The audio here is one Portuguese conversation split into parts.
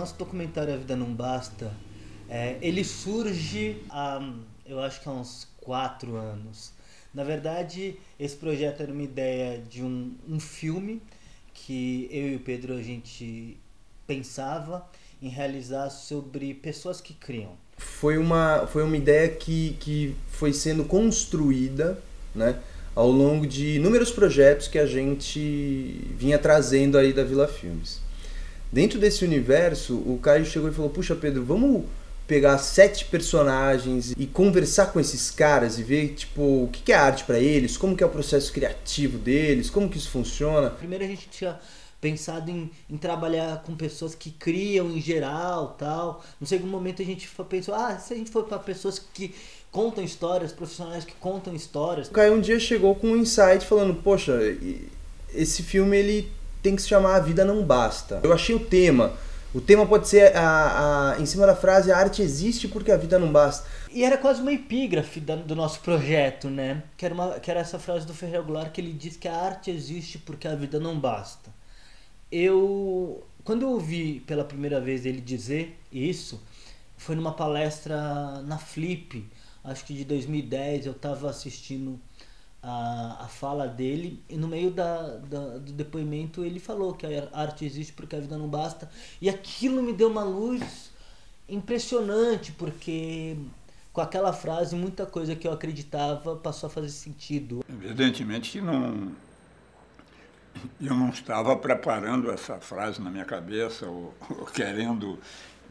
nosso documentário A Vida Não Basta, ele surge eu acho que há uns 4 anos. Na verdade, esse projeto era uma ideia de um filme que eu e o Pedro a gente pensava em realizar sobre pessoas que criam. Foi uma ideia que foi sendo construída, né, ao longo de inúmeros projetos que a gente vinha trazendo aí da Vila Filmes. Dentro desse universo, o Caio chegou e falou: puxa, Pedro, vamos pegar 7 personagens e conversar com esses caras e ver, tipo, o que é arte para eles, como que é o processo criativo deles, como que isso funciona. Primeiro a gente tinha pensado em trabalhar com pessoas que criam em geral, tal. No segundo momento a gente pensou, se a gente for para pessoas que contam histórias, profissionais que contam histórias. O Caio um dia chegou com um insight falando: poxa, esse filme ele tem que se chamar A Vida Não Basta. Eu achei o tema pode ser em cima da frase: a arte existe porque a vida não basta. E era quase uma epígrafe do nosso projeto, né? Que era essa frase do Ferreira Goulart, que ele diz que a arte existe porque a vida não basta. Quando eu ouvi pela primeira vez ele dizer isso, foi numa palestra na Flip, acho que de 2010, eu estava assistindo a fala dele, e no meio do depoimento ele falou que a arte existe porque a vida não basta, e aquilo me deu uma luz impressionante, porque com aquela frase muita coisa que eu acreditava passou a fazer sentido. Evidentemente que eu não estava preparando essa frase na minha cabeça ou querendo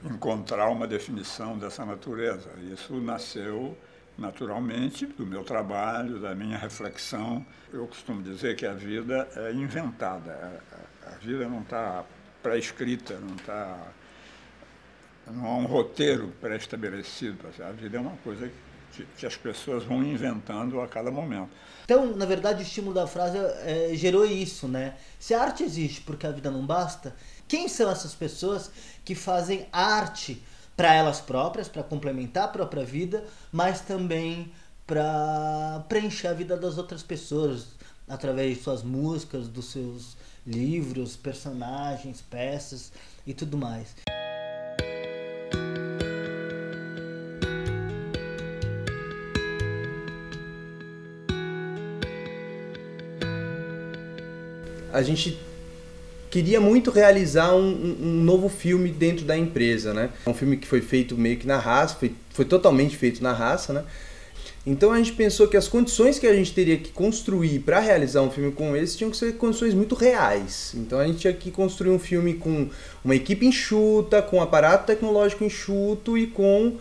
encontrar uma definição dessa natureza. Isso nasceu naturalmente do meu trabalho, da minha reflexão. Eu costumo dizer que a vida é inventada, a vida não está pré-escrita, não há um roteiro pré-estabelecido. A vida é uma coisa que as pessoas vão inventando a cada momento. Então, na verdade, o estímulo da frase gerou isso, né? Se a arte existe porque a vida não basta, quem são essas pessoas que fazem arte para elas próprias, para complementar a própria vida, mas também para preencher a vida das outras pessoas, através de suas músicas, dos seus livros, personagens, peças e tudo mais. A gente queria muito realizar um novo filme dentro da empresa, né? Um filme que foi feito meio que na raça, foi totalmente feito na raça, né? Então a gente pensou que as condições que a gente teria que construir para realizar um filme como esse tinham que ser condições muito reais. Então a gente tinha que construir um filme com uma equipe enxuta, com um aparato tecnológico enxuto e com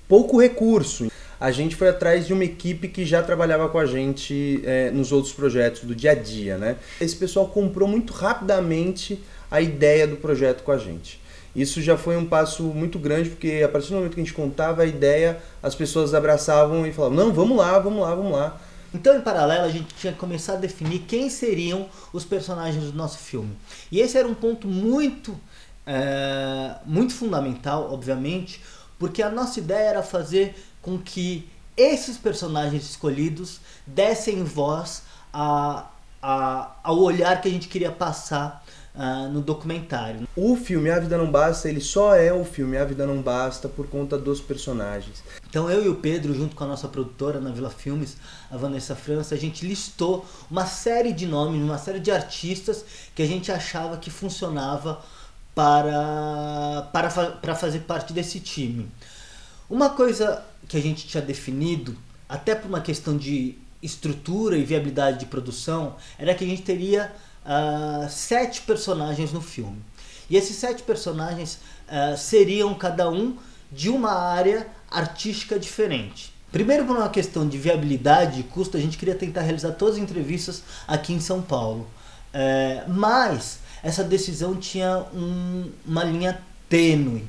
pouco recurso. A gente foi atrás de uma equipe que já trabalhava com a gente nos outros projetos do dia a dia, né? Esse pessoal comprou muito rapidamente a ideia do projeto com a gente. Isso já foi um passo muito grande, porque a partir do momento que a gente contava a ideia, as pessoas abraçavam e falavam: não, vamos lá, vamos lá, vamos lá. Então, em paralelo, a gente tinha que começar a definir quem seriam os personagens do nosso filme. E esse era um ponto muito fundamental, obviamente, porque a nossa ideia era fazer com que esses personagens escolhidos dessem voz ao olhar que a gente queria passar no documentário. O filme A Vida Não Basta, ele só é o filme A Vida Não Basta por conta dos personagens. Então eu e o Pedro, junto com a nossa produtora na Vila Filmes, a Vanessa França, a gente listou uma série de nomes, uma série de artistas que a gente achava que funcionava para fazer parte desse time. Uma coisa que a gente tinha definido, até por uma questão de estrutura e viabilidade de produção, era que a gente teria 7 personagens no filme. E esses 7 personagens seriam cada um de uma área artística diferente. Primeiro, por uma questão de viabilidade e custo, a gente queria tentar realizar todas as entrevistas aqui em São Paulo. Mas essa decisão tinha uma linha tênue,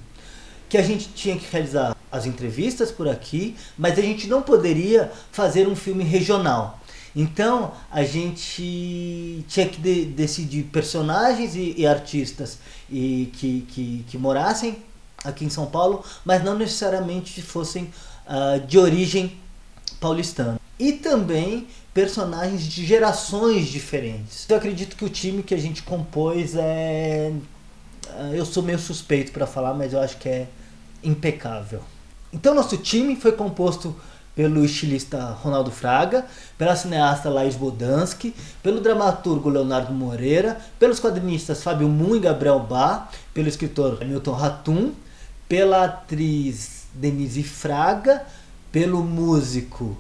que a gente tinha que realizar as entrevistas por aqui, mas a gente não poderia fazer um filme regional. Então a gente tinha que decidir personagens e artistas que morassem aqui em São Paulo, mas não necessariamente fossem de origem paulistana. e também personagens de gerações diferentes. Eu acredito que o time que a gente compôs eu sou meio suspeito para falar, mas eu acho que é impecável. Então nosso time foi composto pelo estilista Ronaldo Fraga, pela cineasta Laís Bodansky, pelo dramaturgo Leonardo Moreira, pelos quadrinistas Fábio Moon e Gabriel Bá, pelo escritor Milton Ratum, pela atriz Denise Fraga, pelo músico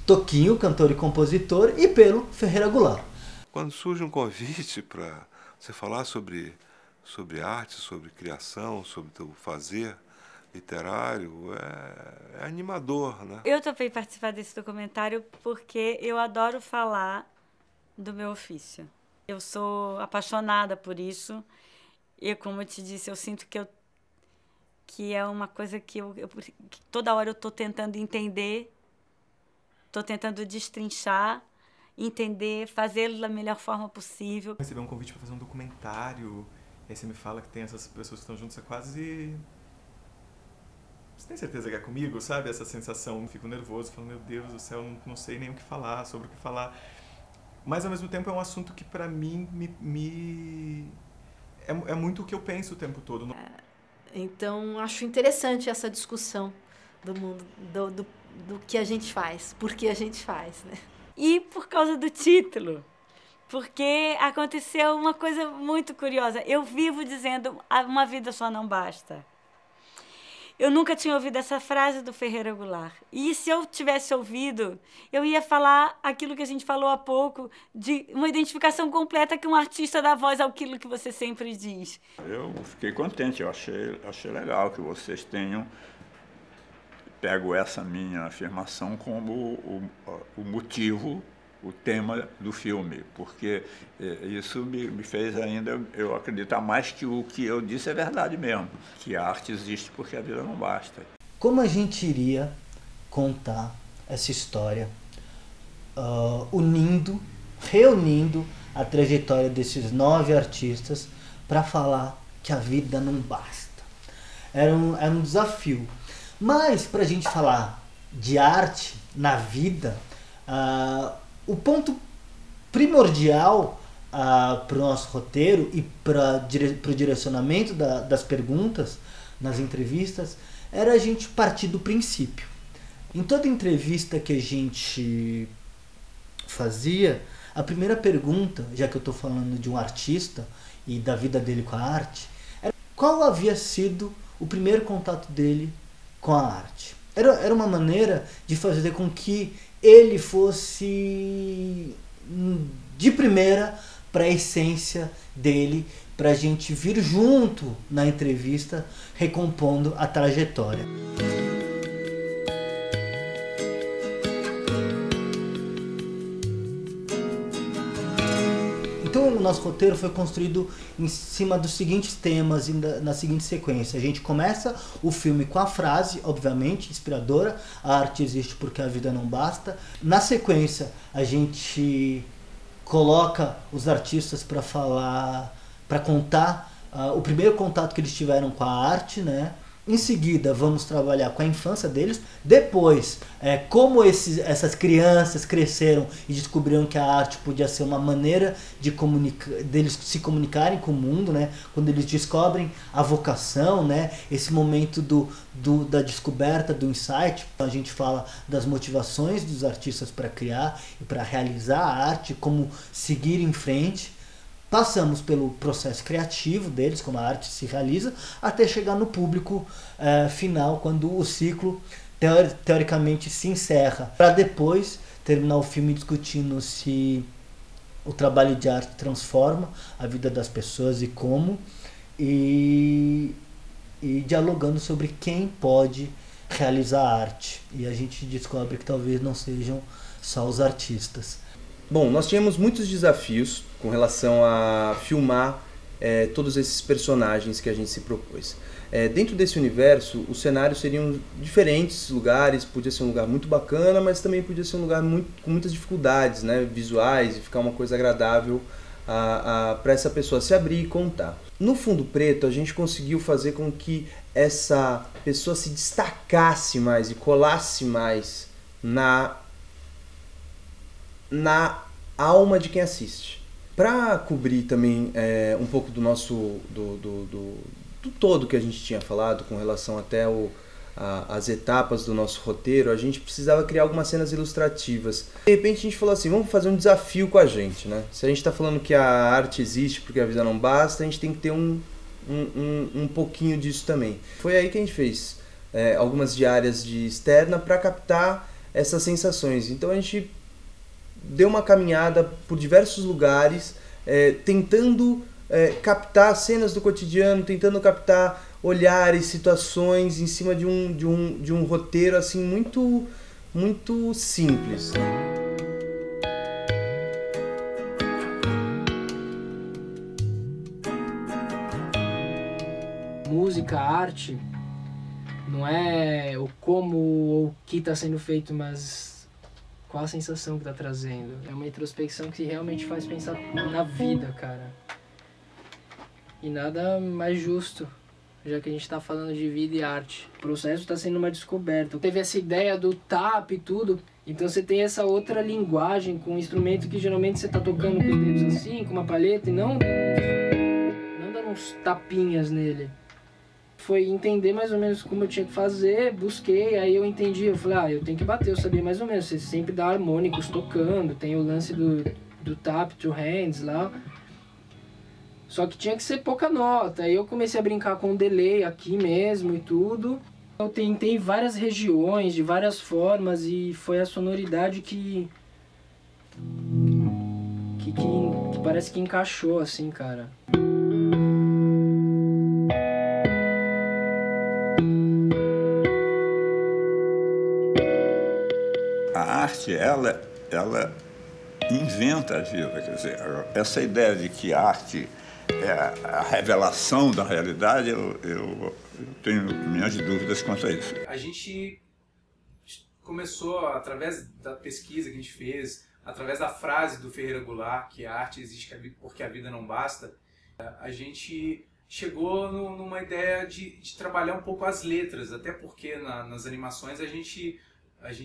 Toquinho, cantor e compositor, e pelo Ferreira Goulart. Quando surge um convite para você falar sobre arte, sobre criação, sobre o fazer literário, é animador, né? Eu topei participar desse documentário porque eu adoro falar do meu ofício. Eu sou apaixonada por isso e, como eu te disse, eu sinto que é uma coisa que que toda hora eu estou tentando entender, estou tentando destrinchar, entender, fazê-lo da melhor forma possível. Receber um convite para fazer um documentário, e aí você me fala que tem essas pessoas que estão juntas, é quase... Você tem certeza que é comigo, sabe? Essa sensação, eu fico nervoso, falo, meu Deus do céu, não sei nem o que falar, sobre o que falar. Mas, ao mesmo tempo, é um assunto que, para mim, é muito o que eu penso o tempo todo. Então, acho interessante essa discussão do mundo, do que a gente faz, por que a gente faz, né? E por causa do título, porque aconteceu uma coisa muito curiosa. Eu vivo dizendo, uma vida só não basta. Eu nunca tinha ouvido essa frase do Ferreira Goulart. E se eu tivesse ouvido, eu ia falar aquilo que a gente falou há pouco, de uma identificação completa que um artista dá voz àquilo que você sempre diz. Eu fiquei contente, eu achei legal que vocês tenham pego essa minha afirmação como o motivo, o tema do filme, porque isso me fez ainda eu acreditar mais que o que eu disse é verdade mesmo, que a arte existe porque a vida não basta. Como a gente iria contar essa história reunindo a trajetória desses 9 artistas para falar que a vida não basta? Era um desafio. Mas para a gente falar de arte na vida, o ponto primordial para o nosso roteiro e para o direcionamento das perguntas nas entrevistas era a gente partir do princípio. Em toda entrevista que a gente fazia, a primeira pergunta, já que eu estou falando de um artista e da vida dele com a arte, era qual havia sido o primeiro contato dele com a arte. Era uma maneira de fazer com que ele fosse de primeira para a essência dele, para a gente vir junto na entrevista recompondo a trajetória. Então o nosso roteiro foi construído em cima dos seguintes temas e na seguinte sequência. A gente começa o filme com a frase, obviamente, inspiradora: a arte existe porque a vida não basta. Na sequência, a gente coloca os artistas para falar, para contar o primeiro contato que eles tiveram com a arte, né? Em seguida, vamos trabalhar com a infância deles. Depois, como essas crianças cresceram e descobriram que a arte podia ser uma maneira deles se comunicarem com o mundo, né? Quando eles descobrem a vocação, né? Esse momento da descoberta, do insight. A gente fala das motivações dos artistas para criar e para realizar a arte, como seguir em frente. Passamos pelo processo criativo deles, como a arte se realiza, até chegar no público final, quando o ciclo teoricamente se encerra, para depois terminar o filme discutindo se o trabalho de arte transforma a vida das pessoas e como, e dialogando sobre quem pode realizar a arte. E a gente descobre que talvez não sejam só os artistas. Bom, nós tínhamos muitos desafios com relação a filmar todos esses personagens que a gente se propôs. Dentro desse universo, os cenários seriam diferentes lugares, podia ser um lugar muito bacana, mas também podia ser um lugar com muitas dificuldades, né, visuais, e ficar uma coisa agradável para essa pessoa se abrir e contar. No Fundo Preto, a gente conseguiu fazer com que essa pessoa se destacasse mais e colasse mais na alma de quem assiste. Para cobrir também um pouco do nosso do todo que a gente tinha falado com relação até as etapas do nosso roteiro, a gente precisava criar algumas cenas ilustrativas. De repente a gente falou assim, vamos fazer um desafio com a gente, né? Se a gente está falando que a arte existe porque a vida não basta, a gente tem que ter um pouquinho disso também. Foi aí que a gente fez algumas diárias de externa para captar essas sensações. Então a gente deu uma caminhada por diversos lugares, tentando captar cenas do cotidiano, tentando captar olhares, situações em cima de um roteiro assim muito, muito simples. Música, arte, não é o como ou o que está sendo feito, mas qual a sensação que está trazendo. É uma introspecção que realmente faz pensar na vida, cara. E nada mais justo, já que a gente está falando de vida e arte. O processo está sendo uma descoberta. Teve essa ideia do tap e tudo, então você tem essa outra linguagem com um instrumento que geralmente você está tocando com os dedos assim, com uma palheta, e não dando uns tapinhas nele. Foi entender mais ou menos como eu tinha que fazer, busquei, aí eu entendi, eu falei, eu tenho que bater, eu sabia mais ou menos, você sempre dá harmônicos tocando, tem o lance do tap to hands lá, só que tinha que ser pouca nota, aí eu comecei a brincar com o delay aqui mesmo e tudo. Eu tentei várias regiões, de várias formas, e foi a sonoridade que parece que encaixou assim, cara. A arte, ela inventa a vida, quer dizer, essa ideia de que a arte é a revelação da realidade, eu tenho minhas dúvidas quanto a isso. A gente começou, através da pesquisa que a gente fez, através da frase do Ferreira Goulart, que a arte existe porque a vida não basta, a gente chegou numa ideia de trabalhar um pouco as letras, até porque nas animações a gente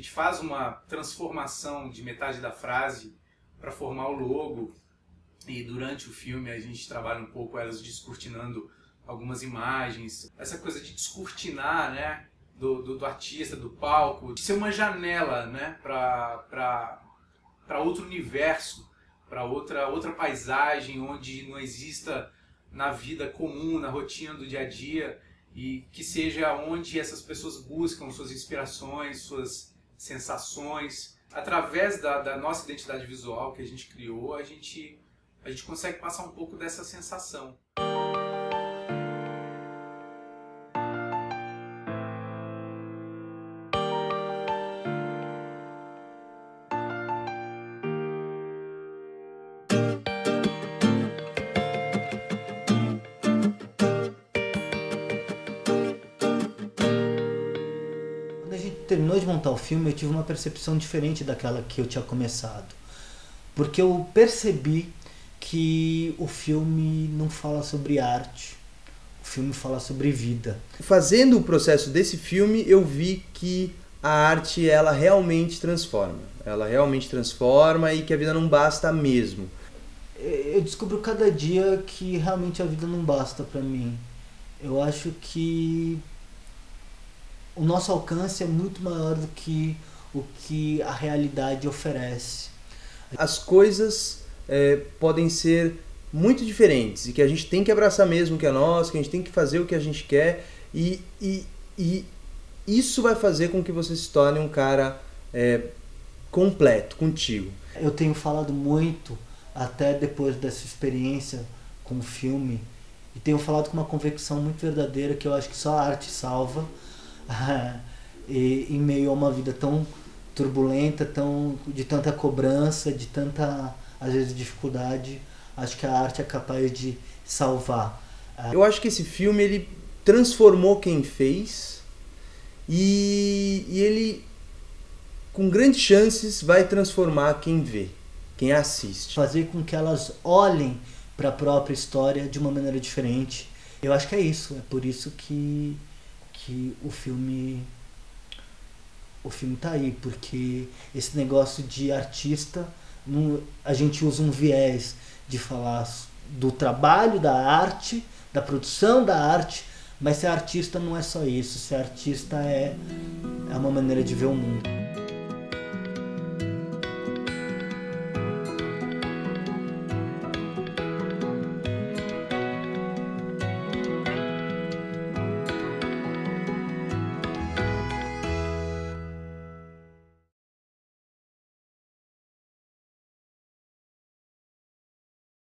faz uma transformação de metade da frase para formar o logo, e durante o filme a gente trabalha um pouco elas descortinando algumas imagens. Essa coisa de descortinar, né, do artista, do palco, de ser uma janela, né, para outro universo, para outra paisagem onde não exista na vida comum, na rotina do dia a dia, e que seja onde essas pessoas buscam suas inspirações, suas sensações. Através da nossa identidade visual que a gente criou, a gente consegue passar um pouco dessa sensação. Terminou de montar o filme, eu tive uma percepção diferente daquela que eu tinha começado. Porque eu percebi que o filme não fala sobre arte, o filme fala sobre vida. Fazendo o processo desse filme, eu vi que a arte, ela realmente transforma. Ela realmente transforma e que a vida não basta mesmo. Eu descubro cada dia que realmente a vida não basta pra mim. Eu acho que o nosso alcance é muito maior do que o que a realidade oferece. As coisas podem ser muito diferentes e que a gente tem que abraçar mesmo o que é nosso, que a gente tem que fazer o que a gente quer, e isso vai fazer com que você se torne um cara completo contigo. Eu tenho falado muito, até depois dessa experiência com o filme, e tenho falado com uma convicção muito verdadeira que eu acho que só a arte salva. E em meio a uma vida tão turbulenta, de tanta cobrança, de tanta, às vezes, dificuldade, acho que a arte é capaz de salvar. Eu acho que esse filme, ele transformou quem fez, e ele, com grandes chances, vai transformar quem vê, quem assiste. Fazer com que elas olhem para a própria história de uma maneira diferente. Eu acho que é isso, é por isso que o filme tá aí, porque esse negócio de artista a gente usa um viés de falar do trabalho, da arte, da produção da arte, mas ser artista não é só isso. Ser artista é uma maneira de ver o mundo.